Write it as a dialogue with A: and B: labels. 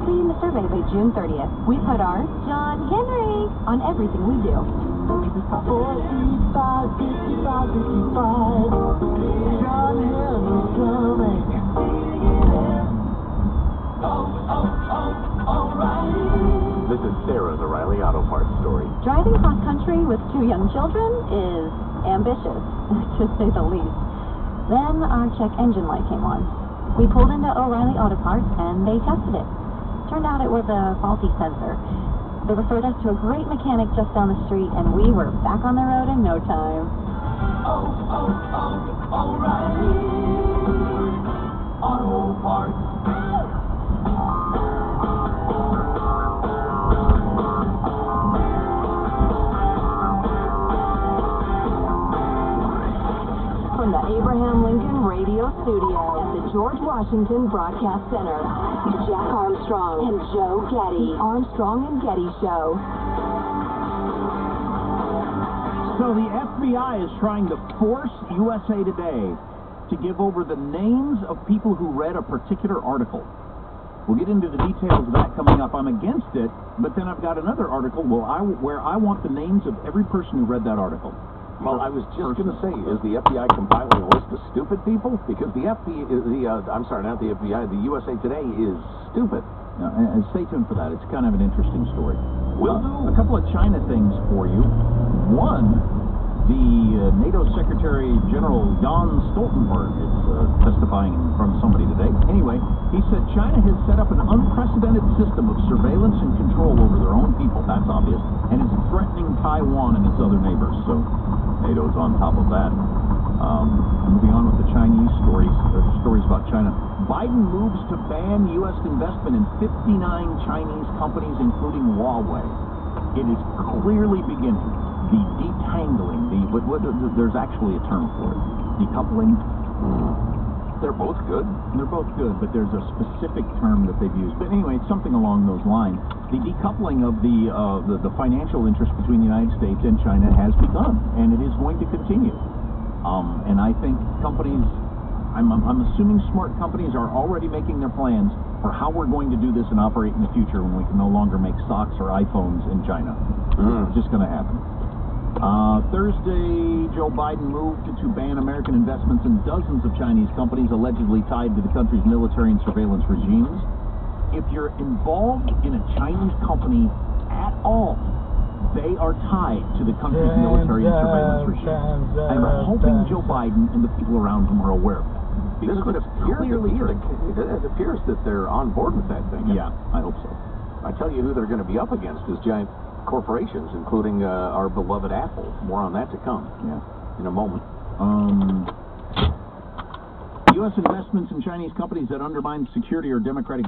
A: completing the survey by June 30th. We put our John Henry on everything we do.
B: 45, 55, 55. John Henry coming.
C: O'Reilly. This is Sarah's O'Reilly Auto Parts story.
A: Driving cross country with 2 young children is ambitious, to say the least. Then our check engine light came on. We pulled into O'Reilly Auto Parts and they tested it. Turned out it was a faulty sensor. They referred us to a great mechanic just down the street and we were back on the road in no time.
B: O'Reilly Auto Parts.
A: From the Abraham Lincoln Radio Studio at the George Washington Broadcast Center, Jack Armstrong and Joe Getty. The Armstrong and Getty Show.
D: So the FBI is trying to force USA Today to give over the names of people who read a particular article. We'll get into the details of that coming up. I'm against it, but then I've got another article where I want the names of every person who read that article.
C: Well, I was just going to say, is the FBI compiling a list of stupid people? Because the USA Today is stupid.
D: And stay tuned for that. It's kind of an interesting story.
C: Will do.
D: A couple of China things for you. One, the NATO Secretary General Jens Stoltenberg is testifying in front of somebody today. Anyway, he said China has set up an unprecedented system of surveillance and control over their own people, that's obvious, and is threatening Taiwan and its other neighbors. So NATO's on top of that. Moving on with the Chinese stories about China. Biden moves to ban U.S. investment in 59 Chinese companies, including Huawei. It is clearly beginning. The detangling, there's actually a term for it. Decoupling?
C: They're both good.
D: They're both good, but there's a specific term that they've used. But anyway, it's something along those lines. The decoupling of the financial interest between the United States and China has begun, and it is going to continue. And I think companies, I'm assuming smart companies are already making their plans for how we're going to do this and operate in the future when we can no longer make socks or iPhones in China. It's just going to happen. Thursday, Joe Biden moved to ban American investments in dozens of Chinese companies allegedly tied to the country's military and surveillance regimes. If you're involved in a Chinese company at all, they are tied to the country's military and surveillance regime. I'm hoping Joe Biden and the people around him are aware of that.
C: It appears that they're on board with that thing.
D: Yeah, I hope so.
C: I tell you who they're going to be up against is giant corporations, including our beloved Apple. More on that to come.
D: Yeah,
C: in a moment.
D: U.S. investments in Chinese companies that undermine security or democratic